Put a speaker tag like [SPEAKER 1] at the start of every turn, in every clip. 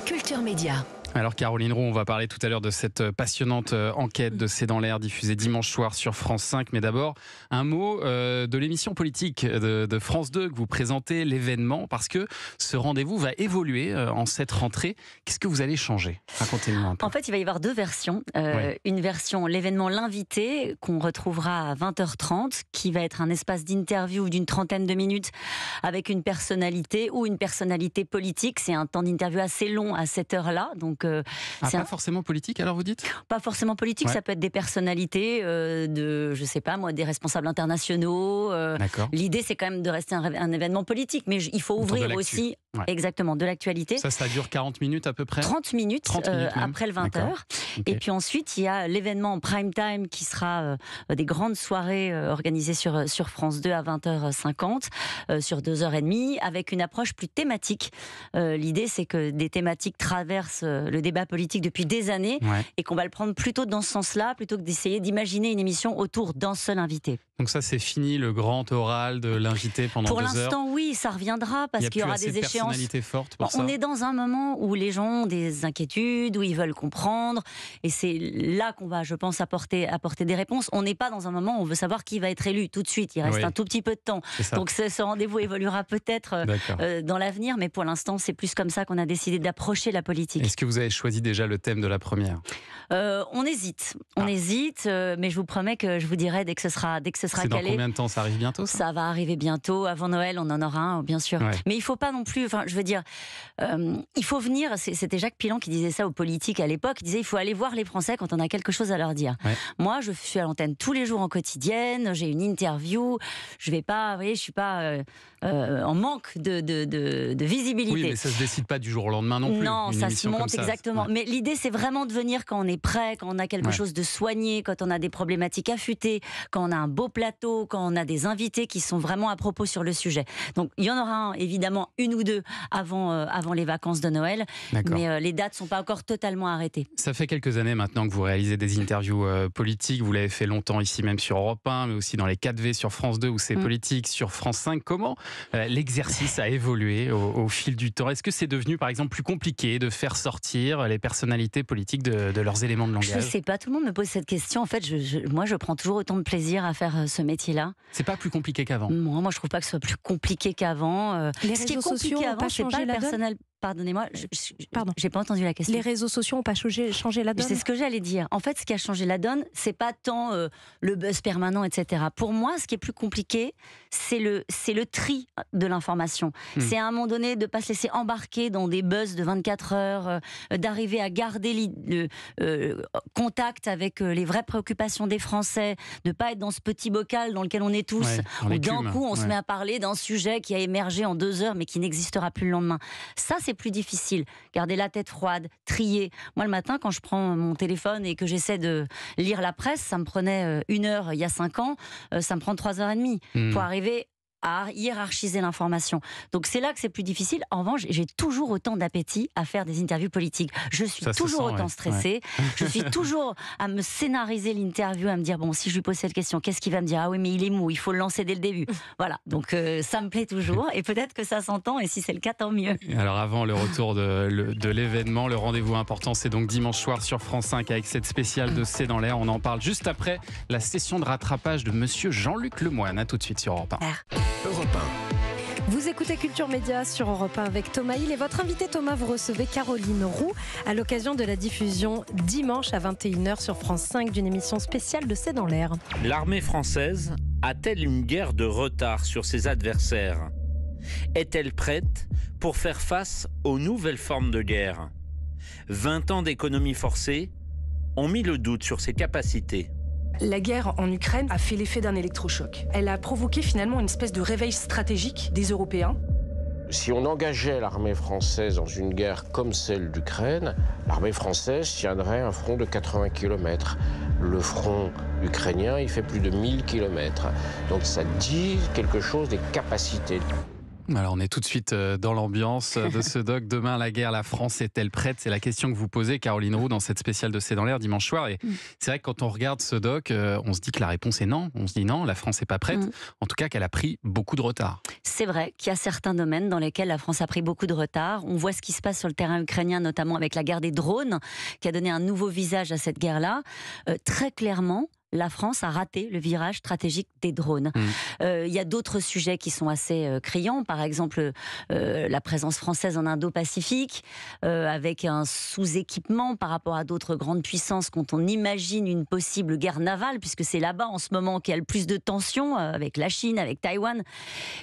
[SPEAKER 1] Culture Média.
[SPEAKER 2] Alors Caroline Roux, on va parler tout à l'heure de cette passionnante enquête de C'est dans l'air diffusée dimanche soir sur France 5. Mais d'abord, un mot de l'émission politique de France 2 que vous présentez, l'événement, parce que ce rendez-vous va évoluer en cette rentrée. Qu'est-ce que vous allez changer? Racontez-nous un peu.
[SPEAKER 3] En fait, il va y avoir deux versions. Une version, l'événement L'Invité, qu'on retrouvera à 20h30, qui va être un espace d'interview d'une trentaine de minutes avec une personnalité ou une personnalité politique. C'est un temps d'interview assez long à cette heure-là, donc
[SPEAKER 2] pas forcément politique, alors vous dites?
[SPEAKER 3] Pas forcément politique, ça peut être des personnalités je sais pas moi, des responsables internationaux. L'idée, c'est quand même de rester un événement politique, mais il faut ouvrir aussi exactement de l'actualité.
[SPEAKER 2] Ça dure 40 minutes à peu près?
[SPEAKER 3] 30 minutes, après le 20h. Et puis ensuite, il y a l'événement en prime time qui sera des grandes soirées organisées sur France 2 à 20h50, sur 2h30, avec une approche plus thématique. L'idée, c'est que des thématiques traversent le débat politique depuis des années et qu'on va le prendre plutôt dans ce sens-là, plutôt que d'essayer d'imaginer une émission autour d'un seul invité.
[SPEAKER 2] Donc ça, c'est fini le grand oral de l'invité pendant 2 heures? Pour
[SPEAKER 3] l'instant, oui, ça reviendra parce qu'il y aura des échéances.
[SPEAKER 2] Fortes pour ça.
[SPEAKER 3] On est dans un moment où les gens ont des inquiétudes, où ils veulent comprendre, et c'est là qu'on va, je pense, apporter des réponses. On n'est pas dans un moment où on veut savoir qui va être élu tout de suite. Il reste un tout petit peu de temps. Donc ce rendez-vous évoluera peut-être dans l'avenir, mais pour l'instant, c'est plus comme ça qu'on a décidé d'approcher la politique.
[SPEAKER 2] Est-ce que vous avez choisi déjà le thème de la première?
[SPEAKER 3] On hésite, mais je vous promets que je vous dirai dès que ce sera calé.
[SPEAKER 2] C'est dans combien de temps? Ça arrive bientôt, ça?
[SPEAKER 3] Ça va arriver bientôt, avant Noël, on en aura un, bien sûr. Mais il ne faut pas non plus, je veux dire, il faut venir, c'était Jacques Pilan qui disait ça aux politiques à l'époque, il disait il faut aller voir les Français quand on a quelque chose à leur dire. Moi, je suis à l'antenne tous les jours en quotidienne, j'ai une interview, je vais pas, vous voyez, je suis pas en manque de visibilité.
[SPEAKER 2] Oui, mais ça se décide pas du jour au lendemain non plus.
[SPEAKER 3] Non, ça se monte exactement. Mais l'idée, c'est vraiment de venir quand on est prêt, quand on a quelque chose de soigné, quand on a des problématiques affûtées, quand on a un beau plateau, quand on a des invités qui sont vraiment à propos sur le sujet. Donc, il y en aura évidemment une ou deux avant les vacances de Noël, mais les dates ne sont pas encore totalement arrêtées.
[SPEAKER 2] Ça fait quelques années maintenant que vous réalisez des interviews politiques. Vous l'avez fait longtemps ici même sur Europe 1, mais aussi dans les 4V sur France 2 où c'est politique, sur France 5. Comment l'exercice a évolué au fil du temps? Est-ce que c'est devenu par exemple plus compliqué de faire sortir les personnalités politiques de leurs éléments de langage?
[SPEAKER 3] Je ne sais pas, tout le monde me pose cette question. En fait, moi je prends toujours autant de plaisir à faire ce métier-là.
[SPEAKER 2] C'est pas plus compliqué qu'avant?
[SPEAKER 3] Moi je trouve pas que ce soit plus compliqué qu'avant.
[SPEAKER 4] Les réseaux sociaux n'ont pas changé la donne?
[SPEAKER 3] Pardonnez-moi, j'ai pas entendu la question.
[SPEAKER 4] Les réseaux sociaux n'ont pas changé la donne?
[SPEAKER 3] C'est ce que j'allais dire. En fait, ce qui a changé la donne, c'est pas tant le buzz permanent, etc. Pour moi, ce qui est plus compliqué, c'est le tri de l'information. C'est à un moment donné de pas se laisser embarquer dans des buzz de 24 heures, d'arriver à garder le contact avec les vraies préoccupations des Français, de pas être dans ce petit bocal dans lequel on est tous, où d'un coup on se met à parler d'un sujet qui a émergé en 2 heures mais qui n'existera plus le lendemain. Ça, c'est plus difficile. Garder la tête froide, trier. Moi, le matin, quand je prends mon téléphone et que j'essaie de lire la presse, ça me prenait 1 heure il y a 5 ans, ça me prend 3h30 pour arriver à hiérarchiser l'information. Donc c'est là que c'est plus difficile. En revanche, j'ai toujours autant d'appétit à faire des interviews politiques. Je suis toujours autant stressée. Je suis toujours à me scénariser l'interview, à me dire, bon, si je lui pose cette question, qu'est-ce qu'il va me dire? Ah oui, mais il est mou, il faut le lancer dès le début. Voilà, donc ça me plaît toujours. Et peut-être que ça s'entend, et si c'est le cas, tant mieux.
[SPEAKER 2] Alors avant le retour de l'événement, le rendez-vous important, c'est donc dimanche soir sur France 5 avec cette spéciale de C'est dans l'air. On en parle juste après la session de rattrapage de monsieur Jean-Luc Lemoyne. À tout de suite sur Europe 1.
[SPEAKER 1] Europe 1.
[SPEAKER 4] Vous écoutez Culture Média sur Europe 1 avec Thomas Hill et votre invité Thomas, vous recevez Caroline Roux à l'occasion de la diffusion dimanche à 21h sur France 5 d'une émission spéciale de C'est dans l'air.
[SPEAKER 5] L'armée française a-t-elle une guerre de retard sur ses adversaires? Est-elle prête pour faire face aux nouvelles formes de guerre? 20 ans d'économie forcée ont mis le doute sur ses capacités.
[SPEAKER 6] La guerre en Ukraine a fait l'effet d'un électrochoc. Elle a provoqué finalement une espèce de réveil stratégique des Européens.
[SPEAKER 7] Si on engageait l'armée française dans une guerre comme celle d'Ukraine, l'armée française tiendrait un front de 80 km. Le front ukrainien, il fait plus de 1000 km. Donc ça dit quelque chose des capacités.
[SPEAKER 2] Alors on est tout de suite dans l'ambiance de ce doc. Demain, la guerre, la France est-elle prête? C'est la question que vous posez, Caroline Roux, dans cette spéciale de C'est dans l'air dimanche soir. Et c'est vrai que quand on regarde ce doc, on se dit que la réponse est non. On se dit non, la France n'est pas prête. En tout cas, qu'elle a pris beaucoup de retard.
[SPEAKER 3] C'est vrai qu'il y a certains domaines dans lesquels la France a pris beaucoup de retard. On voit ce qui se passe sur le terrain ukrainien, notamment avec la guerre des drones, qui a donné un nouveau visage à cette guerre-là. Très clairement, la France a raté le virage stratégique des drones. Il y a d'autres sujets qui sont assez criants, par exemple la présence française en Indo-Pacifique, avec un sous-équipement par rapport à d'autres grandes puissances quand on imagine une possible guerre navale, puisque c'est là-bas en ce moment qu'il y a le plus de tensions, avec la Chine, avec Taïwan.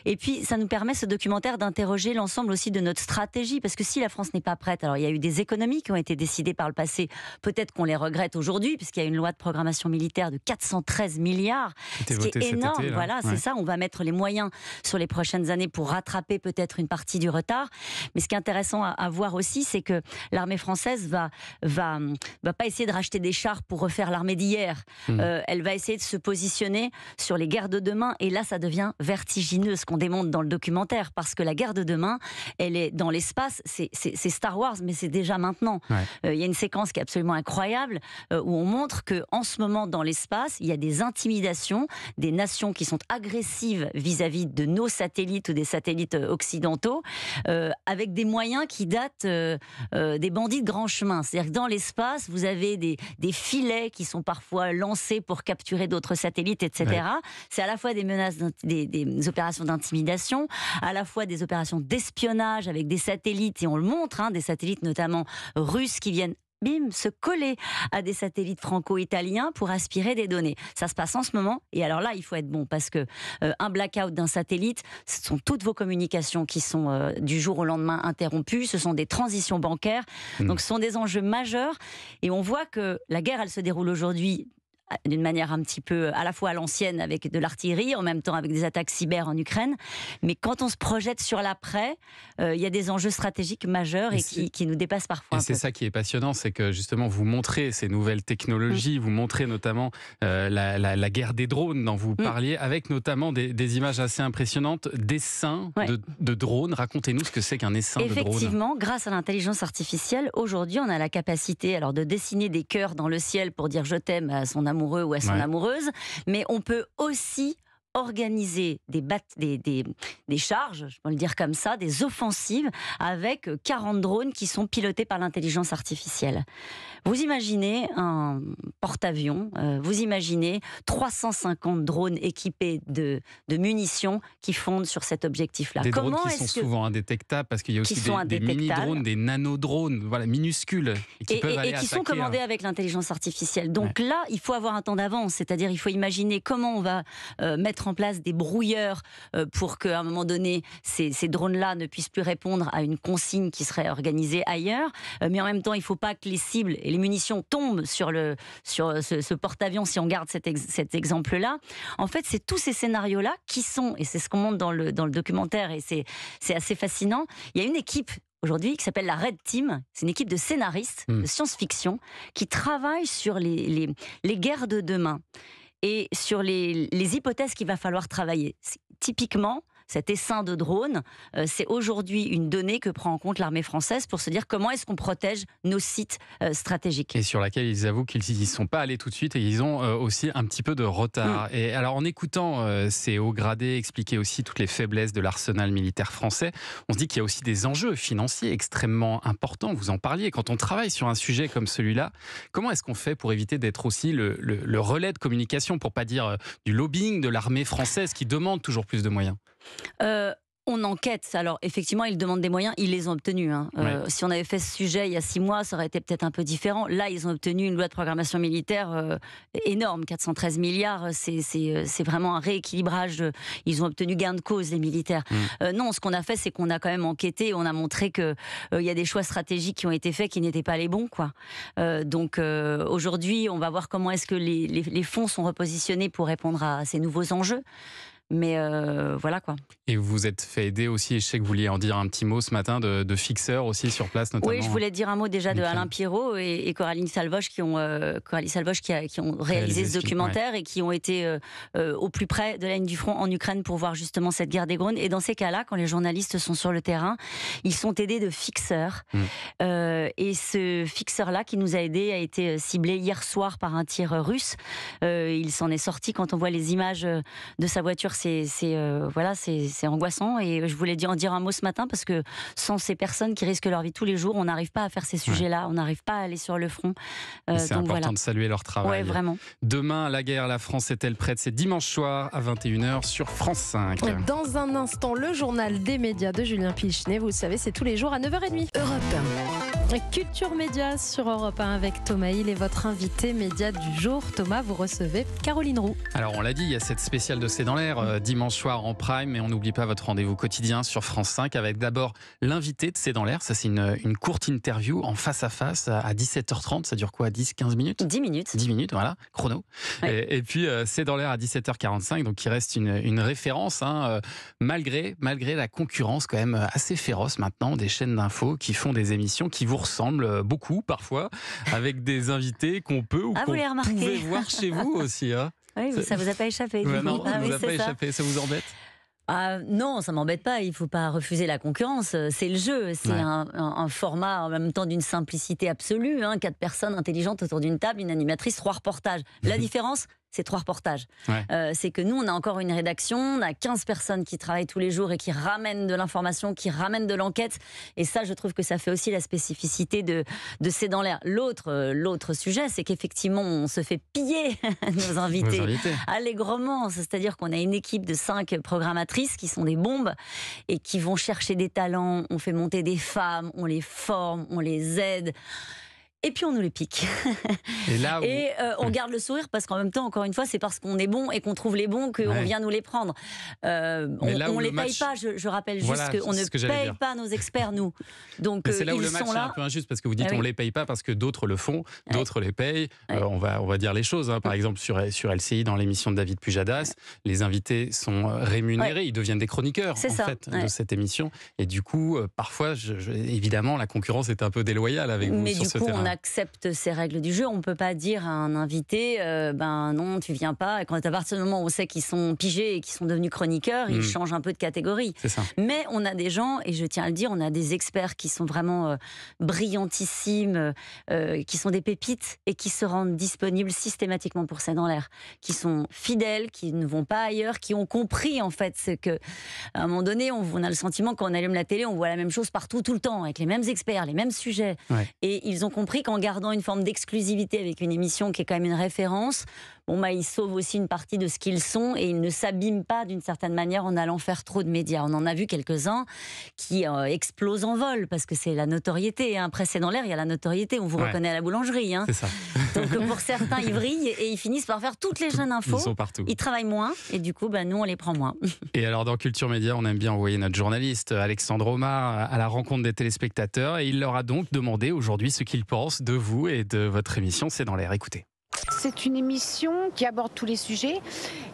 [SPEAKER 3] Et puis ça nous permet, ce documentaire, d'interroger l'ensemble aussi de notre stratégie, parce que si la France n'est pas prête, alors il y a eu des économies qui ont été décidées par le passé, peut-être qu'on les regrette aujourd'hui, puisqu'il y a une loi de programmation militaire de 413 milliards, ce qui est énorme.
[SPEAKER 2] Été,
[SPEAKER 3] voilà, c'est ça. On va mettre les moyens sur les prochaines années pour rattraper peut-être une partie du retard. Mais ce qui est intéressant à voir aussi, c'est que l'armée française va pas essayer de racheter des chars pour refaire l'armée d'hier. Elle va essayer de se positionner sur les guerres de demain. Et là, ça devient vertigineux, ce qu'on démontre dans le documentaire, parce que la guerre de demain, elle est dans l'espace. C'est Star Wars, mais c'est déjà maintenant. Il y a une séquence qui est absolument incroyable où on montre que en ce moment, dans l'espace, il y a des intimidations, des nations qui sont agressives vis-à-vis de nos satellites ou des satellites occidentaux, avec des moyens qui datent des bandits de grand chemin. C'est-à-dire que dans l'espace, vous avez des filets qui sont parfois lancés pour capturer d'autres satellites, etc. C'est à la fois des menaces, des opérations d'intimidation, à la fois des opérations d'espionnage avec des satellites, et on le montre, des satellites notamment russes qui viennent se coller à des satellites franco-italiens pour aspirer des données. Ça se passe en ce moment, et alors là, il faut être bon, parce que un blackout d'un satellite, ce sont toutes vos communications qui sont du jour au lendemain interrompues, ce sont des transitions bancaires, donc ce sont des enjeux majeurs, et on voit que la guerre, elle se déroule aujourd'hui d'une manière un petit peu à la fois à l'ancienne, avec de l'artillerie, en même temps avec des attaques cyber en Ukraine. Mais quand on se projette sur l'après, il y a des enjeux stratégiques majeurs et qui nous dépassent parfois.
[SPEAKER 2] Et c'est ça qui est passionnant, c'est que justement vous montrez ces nouvelles technologies, vous montrez notamment la guerre des drones dont vous parliez, avec notamment des images assez impressionnantes, d'essaims de drones. Racontez-nous ce que c'est qu'un essaim de drone.
[SPEAKER 3] Effectivement, grâce à l'intelligence artificielle, aujourd'hui on a la capacité de dessiner des cœurs dans le ciel pour dire je t'aime à son amoureux ou à son amoureuse, mais on peut aussi organiser des charges, je peux le dire comme ça, des offensives avec 40 drones qui sont pilotés par l'intelligence artificielle. Vous imaginez un porte-avions, vous imaginez 350 drones équipés de munitions qui fondent sur cet objectif-là.
[SPEAKER 2] Des drones qui sont souvent indétectables, parce qu'il y a aussi des mini-drones, des nanodrones, minuscules, et qui sont
[SPEAKER 3] commandés avec l'intelligence artificielle. Donc là, il faut avoir un temps d'avance, c'est-à-dire il faut imaginer comment on va mettre en place des brouilleurs pour qu'à un moment donné, ces drones-là ne puissent plus répondre à une consigne qui serait organisée ailleurs. Mais en même temps, il ne faut pas que les cibles et les munitions tombent sur ce porte-avions, si on garde cet exemple-là. En fait, c'est tous ces scénarios-là qui sont, et c'est ce qu'on montre dans le documentaire, et c'est assez fascinant. Il y a une équipe aujourd'hui qui s'appelle la Red Team. C'est une équipe de scénaristes de science-fiction qui travaille sur les guerres de demain et sur les hypothèses qu'il va falloir travailler. Typiquement, cet essaim de drones, c'est aujourd'hui une donnée que prend en compte l'armée française pour se dire comment est-ce qu'on protège nos sites stratégiques.
[SPEAKER 2] Et sur laquelle ils avouent qu'ils n'y sont pas allés tout de suite et ils ont aussi un petit peu de retard. Et alors en écoutant ces hauts gradés expliquer aussi toutes les faiblesses de l'arsenal militaire français, on se dit qu'il y a aussi des enjeux financiers extrêmement importants. Vous en parliez, quand on travaille sur un sujet comme celui-là, comment est-ce qu'on fait pour éviter d'être aussi le relais de communication, pour pas dire du lobbying de l'armée française qui demande toujours plus de moyens?
[SPEAKER 3] On enquête. Alors, effectivement, ils demandent des moyens. Ils les ont obtenus. Si on avait fait ce sujet il y a 6 mois, ça aurait été peut-être un peu différent. Là, ils ont obtenu une loi de programmation militaire énorme. 413 milliards, c'est vraiment un rééquilibrage. Ils ont obtenu gain de cause, les militaires. Non, ce qu'on a fait, c'est qu'on a quand même enquêté. On a montré qu'il y a des choix stratégiques qui ont été faits qui n'étaient pas les bons, quoi. Donc, aujourd'hui, on va voir comment est-ce que les fonds sont repositionnés pour répondre à ces nouveaux enjeux. Mais voilà quoi.
[SPEAKER 2] Et vous vous êtes fait aider aussi, et je sais que vous vouliez en dire un petit mot ce matin, de fixeurs aussi sur place notamment.
[SPEAKER 3] Oui, je voulais dire un mot déjà de
[SPEAKER 2] Nickel.
[SPEAKER 3] Alain Pierrot et Coralie Salvoche qui ont réalisé ce documentaire et qui ont été au plus près de la ligne du front en Ukraine pour voir justement cette guerre des drones. Et dans ces cas-là, quand les journalistes sont sur le terrain, ils sont aidés de fixeurs. Et ce fixeur-là qui nous a aidés a été ciblé hier soir par un tir russe. Il s'en est sorti. Quand on voit les images de sa voiture, c'est angoissant. Et je voulais en dire un mot ce matin parce que sans ces personnes qui risquent leur vie tous les jours, on n'arrive pas à faire ces sujets-là, on n'arrive pas à aller sur le front.
[SPEAKER 2] C'est important de saluer leur travail.
[SPEAKER 3] Ouais, vraiment.
[SPEAKER 2] Demain, la guerre, la France est-elle prête? C'est dimanche soir à 21h sur France 5.
[SPEAKER 4] Dans un instant, le journal des médias de Julien Pilchenet. Vous le savez, c'est tous les jours à 9h30.
[SPEAKER 1] Europe
[SPEAKER 4] Culture Média sur Europe 1 avec Thomas Hill et votre invité média du jour. Thomas, vous recevez Caroline Roux.
[SPEAKER 2] Alors on l'a dit, il y a cette spéciale de C'est dans l'air dimanche soir en prime, mais on n'oublie pas votre rendez-vous quotidien sur France 5 avec d'abord l'invité de C'est dans l'air. Ça c'est une courte interview en face à face à 17h30. Ça dure quoi, 10-15 minutes?
[SPEAKER 3] 10 minutes.
[SPEAKER 2] 10 minutes, voilà, chrono.
[SPEAKER 3] Ouais.
[SPEAKER 2] Et puis C'est dans l'air à 17h45, donc il reste une référence, malgré la concurrence quand même assez féroce maintenant des chaînes d'infos qui font des émissions qui vous ressemblent beaucoup parfois, avec des invités qu'on peut ou qu'on pouvait voir chez vous aussi.
[SPEAKER 3] Oui, ça vous a pas échappé.
[SPEAKER 2] Non, ça vous a pas échappé, ça vous embête?
[SPEAKER 3] Non, ça m'embête pas. Il faut pas refuser la concurrence. C'est le jeu. C'est un format en même temps d'une simplicité absolue. 4 personnes intelligentes autour d'une table, une animatrice, 3 reportages. La différence, c'est 3 reportages. C'est que nous, on a encore une rédaction, on a 15 personnes qui travaillent tous les jours et qui ramènent de l'information, qui ramènent de l'enquête. Et ça, je trouve que ça fait aussi la spécificité de C'est dans l'air. L'autre sujet, c'est qu'effectivement, on se fait piller nos invités allègrement. C'est-à-dire qu'on a une équipe de 5 programmatrices qui sont des bombes et qui vont chercher des talents. On fait monter des femmes, on les forme, on les aide. Et puis on nous les pique. Et on garde le sourire parce qu'en même temps, encore une fois, c'est parce qu'on est bon et qu'on trouve les bons qu'on vient nous les prendre. On ne les paye pas, je rappelle juste qu'on ne paye pas nos experts, nous. Donc
[SPEAKER 2] c'est là où le match est un peu injuste parce que vous dites on ne les paye pas parce que d'autres le font, d'autres les payent. On va dire les choses. Par exemple, sur LCI, dans l'émission de David Pujadas, les invités sont rémunérés, ils deviennent des chroniqueurs de cette émission. Et du coup, parfois, évidemment, la concurrence est un peu déloyale avec vous sur ce terrain.
[SPEAKER 3] On accepte ces règles du jeu. On ne peut pas dire à un invité non, tu viens pas. Et quand à partir du moment où on sait qu'ils sont pigés et qu'ils sont devenus chroniqueurs, ils changent un peu de catégorie.
[SPEAKER 2] C'est ça.
[SPEAKER 3] Mais on a des gens, et je tiens à le dire, on a des experts qui sont vraiment brillantissimes, qui sont des pépites et qui se rendent disponibles systématiquement pour C'est dans l'air, qui sont fidèles, qui ne vont pas ailleurs, qui ont compris en fait ce que, à un moment donné, on a le sentiment quand on allume la télé, on voit la même chose partout, tout le temps, avec les mêmes experts, les mêmes sujets. Et ils ont compris qu'en gardant une forme d'exclusivité avec une émission qui est quand même une référence, ils sauvent aussi une partie de ce qu'ils sont et ils ne s'abîment pas d'une certaine manière en allant faire trop de médias. On en a vu quelques-uns qui explosent en vol parce que c'est la notoriété. Après C'est dans l'air, il y a la notoriété. On vous reconnaît à la boulangerie.
[SPEAKER 2] C'est ça.
[SPEAKER 3] Donc pour certains, ils brillent et ils finissent par faire toutes les chaînes infos.
[SPEAKER 2] Ils sont partout.
[SPEAKER 3] Ils travaillent moins et du coup, nous, on les prend moins.
[SPEAKER 2] Et alors dans Culture Média, on aime bien envoyer notre journaliste Alexandre Omar à la rencontre des téléspectateurs et il leur a donc demandé aujourd'hui ce qu'ils pensent de vous et de votre émission C'est dans l'air. Écoutez.
[SPEAKER 8] C'est une émission qui aborde tous les sujets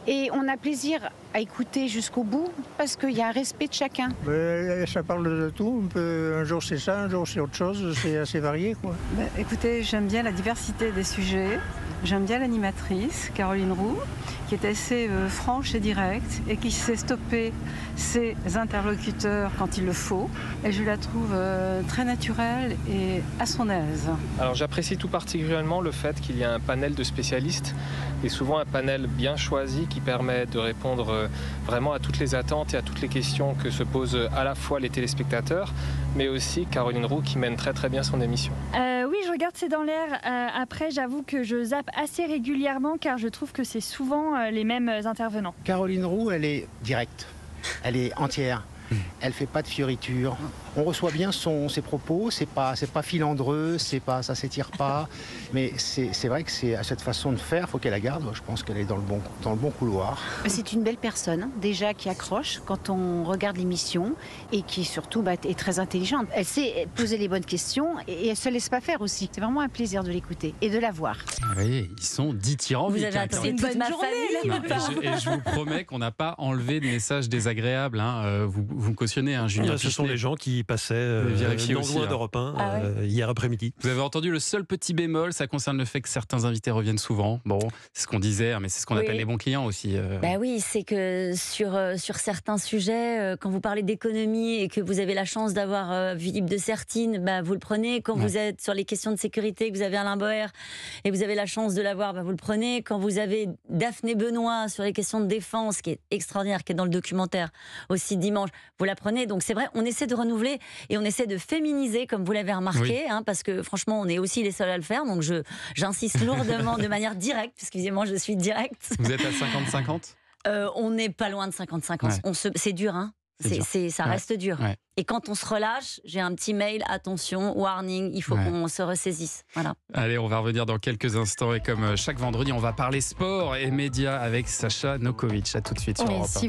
[SPEAKER 8] et on a plaisir à écouter jusqu'au bout parce qu'il y a un respect de chacun.
[SPEAKER 9] Ça parle de tout, un jour c'est ça, un jour c'est autre chose, c'est assez varié quoi.
[SPEAKER 10] Écoutez, j'aime bien la diversité des sujets, j'aime bien l'animatrice Caroline Roux qui est assez franche et directe et qui sait stopper ses interlocuteurs quand il le faut et je la trouve très naturelle et à son aise.
[SPEAKER 11] Alors j'apprécie tout particulièrement le fait qu'il y a un panel de spécialistes et souvent un panel bien choisi qui permet de répondre vraiment à toutes les attentes et à toutes les questions que se posent à la fois les téléspectateurs mais aussi Caroline Roux qui mène très très bien son émission.
[SPEAKER 12] Oui, je regarde C'est dans l'air. Après, j'avoue que je zappe assez régulièrement car je trouve que c'est souvent les mêmes intervenants.
[SPEAKER 13] Caroline Roux, elle est directe, elle est entière. Elle fait pas de fioritures. On reçoit bien ses propos, c'est pas filandreux, ça s'étire pas. Mais c'est vrai que c'est à cette façon de faire, faut qu'elle la garde. Je pense qu'elle est dans le bon couloir.
[SPEAKER 8] C'est une belle personne, déjà, qui accroche quand on regarde l'émission et qui surtout est très intelligente. Elle sait poser les bonnes questions et elle se laisse pas faire aussi. C'est vraiment un plaisir de l'écouter et de la voir.
[SPEAKER 2] Oui, ils sont dithyrambiques.
[SPEAKER 3] Vous avez attendu toute ma famille.
[SPEAKER 2] Et je vous promets qu'on n'a pas enlevé de messages désagréables. Hein. Vous me cautionnez, hein, Julien.
[SPEAKER 14] Ce sont les gens qui passaient non loin d'Europe 1 hier après-midi.
[SPEAKER 2] Vous avez entendu le seul petit bémol, ça concerne le fait que certains invités reviennent souvent. Bon, c'est ce qu'on disait, mais c'est ce qu'on appelle les bons clients aussi.
[SPEAKER 3] Oui, c'est que sur certains sujets, quand vous parlez d'économie et que vous avez la chance d'avoir Philippe de Sertine, vous le prenez. Quand vous êtes sur les questions de sécurité, que vous avez Alain Boer et vous avez la chance de l'avoir, vous le prenez. Quand vous avez Daphné Benoît sur les questions de défense, qui est extraordinaire, qui est dans le documentaire aussi dimanche, vous la prenez. Donc c'est vrai, on essaie de renouveler et on essaie de féminiser, comme vous l'avez remarqué, parce que franchement, on est aussi les seuls à le faire. Donc j'insiste lourdement de manière directe, parce qu'évidemment, je suis directe.
[SPEAKER 2] Vous êtes à 50-50
[SPEAKER 3] on n'est pas loin de 50-50. C'est dur, hein. Ça reste dur. Ouais. Et quand on se relâche, j'ai un petit mail, attention, warning, il faut qu'on se ressaisisse. Voilà.
[SPEAKER 2] Allez, on va revenir dans quelques instants et comme chaque vendredi, on va parler sport et médias avec Sacha Nokovic. À tout de suite sur Europe 1.